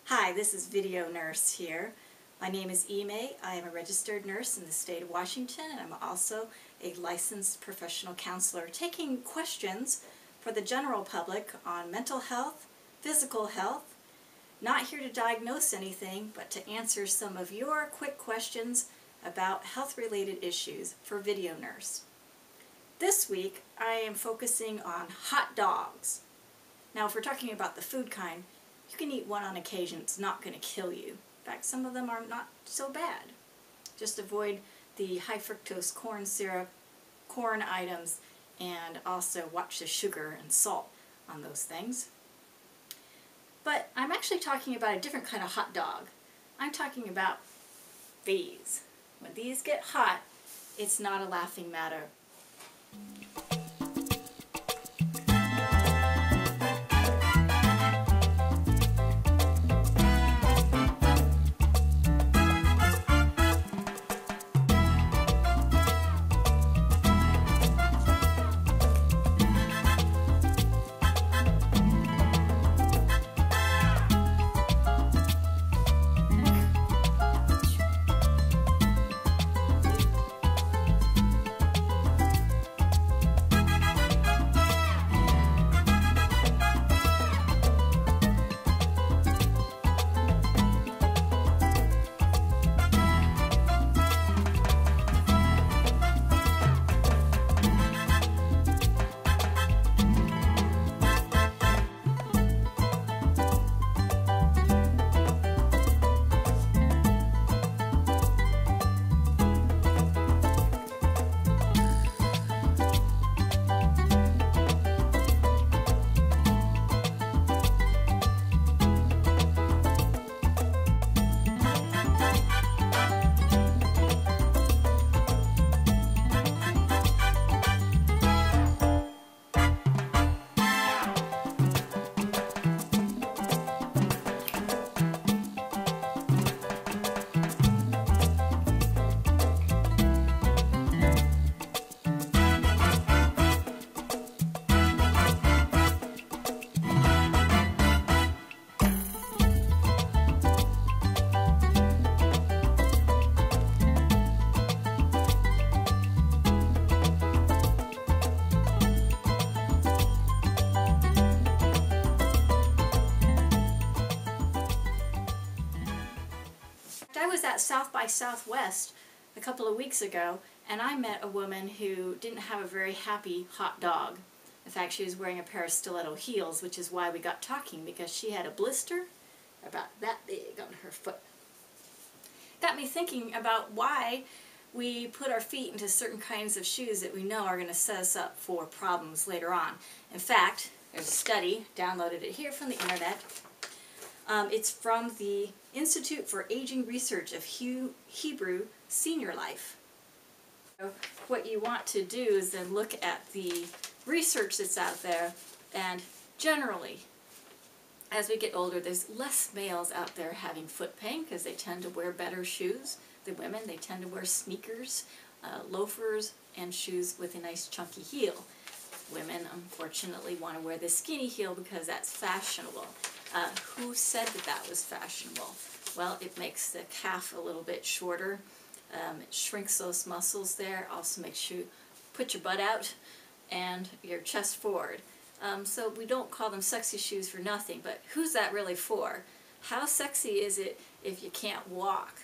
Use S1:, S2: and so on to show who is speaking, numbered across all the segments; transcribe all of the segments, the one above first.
S1: Hi, this is Video Nurse here. My name is Imei. I am a registered nurse in the state of Washington, and I'm also a licensed professional counselor taking questions for the general public on mental health, physical health. Not here to diagnose anything, but to answer some of your quick questions about health-related issues for Video Nurse. This week I am focusing on hot dogs. Now if we're talking about the food kind, you can eat one on occasion. It's not going to kill you. In fact, some of them are not so bad. Just avoid the high fructose corn syrup, corn items, and also watch the sugar and salt on those things. But I'm actually talking about a different kind of hot dog. I'm talking about these. When these get hot, it's not a laughing matter. I was at South by Southwest a couple of weeks ago, and I met a woman who didn't have a very happy hot dog. In fact, she was wearing a pair of stiletto heels, which is why we got talking, because she had a blister about that big on her foot. Got me thinking about why we put our feet into certain kinds of shoes that we know are going to set us up for problems later on. In fact, there's a study, downloaded it here from the internet. It's from the Institute for Aging Research of Hebrew Senior Life. So what you want to do is then look at the research that's out there, and generally, as we get older, there's less males out there having foot pain because they tend to wear better shoes. The women, they tend to wear sneakers, loafers, and shoes with a nice chunky heel. Women, unfortunately, want to wear the skinny heel because that's fashionable. Who said that that was fashionable? Well, it makes the calf a little bit shorter. It shrinks those muscles there. Also makes you put your butt out and your chest forward. So we don't call them sexy shoes for nothing, but who's that really for? How sexy is it if you can't walk?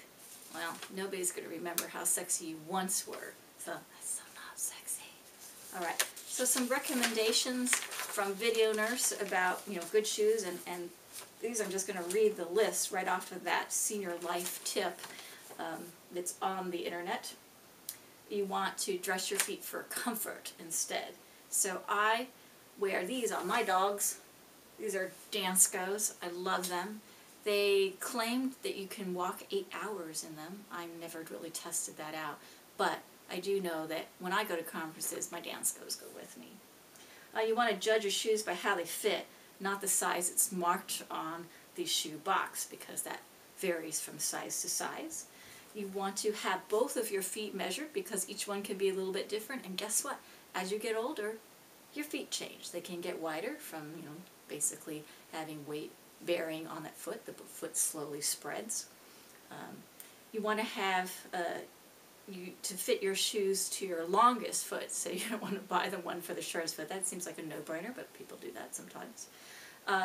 S1: Well, nobody's going to remember how sexy you once were. So that's so not sexy. All right. So some recommendations from Video Nurse about, good shoes, and these I'm just going to read the list right off of that Senior Life tip that's on the internet. You want to dress your feet for comfort instead. So I wear these on my dogs. These are Danskos. I love them. They claim that you can walk 8 hours in them. I never really tested that out, but I do know that when I go to conferences, my Danskos go with me. You want to judge your shoes by how they fit, not the size it's marked on the shoe box, because that varies from size to size. You want to have both of your feet measured because each one can be a little bit different, and guess what? As you get older, your feet change. They can get wider from, basically having weight bearing on that foot. The foot slowly spreads. You want to have to fit your shoes to your longest foot, so you don't want to buy the one for the shortest foot. That seems like a no-brainer, but people do that sometimes.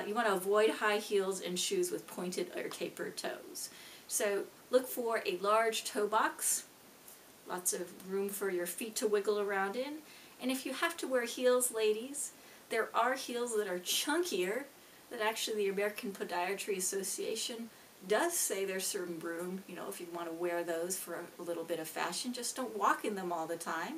S1: You want to avoid high heels and shoes with pointed or tapered toes. So look for a large toe box, lots of room for your feet to wiggle around in. And if you have to wear heels, ladies, there are heels that are chunkier that actually the American Podiatry Association does say there's certain room, you know, if you want to wear those for a little bit of fashion. Just don't walk in them all the time,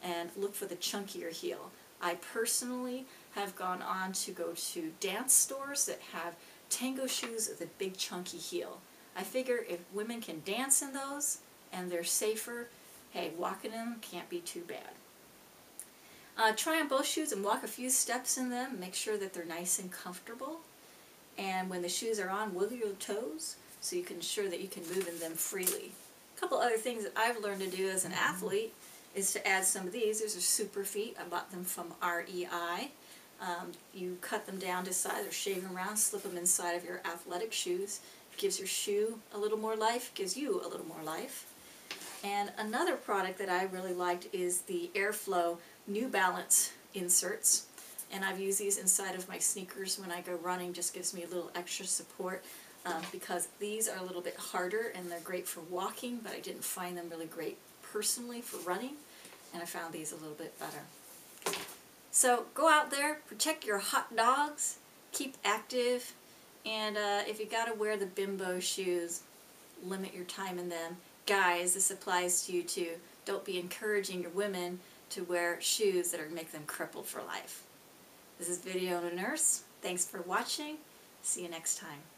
S1: and look for the chunkier heel. I personally have gone on to go to dance stores that have tango shoes with a big chunky heel. I figure if women can dance in those and they're safer, hey, walking in them can't be too bad. Try on both shoes and walk a few steps in them. Make sure that they're nice and comfortable. And when the shoes are on, wiggle your toes so you can ensure that you can move in them freely. A couple other things that I've learned to do as an athlete is to add some of these. These are super feet. I bought them from REI. You cut them down to size or shave them around, slip them inside of your athletic shoes. It gives your shoe a little more life, gives you a little more life. And another product that I really liked is the Airflow New Balance inserts. And I've used these inside of my sneakers when I go running. Just gives me a little extra support because these are a little bit harder and they're great for walking, but I didn't find them really great personally for running, and I found these a little bit better. So go out there, protect your hot dogs, keep active, and if you gotta wear the bimbo shoes, limit your time in them. Guys, this applies to you too. Don't be encouraging your women to wear shoes that are make them crippled for life. This is Video Nurse. Thanks for watching. See you next time.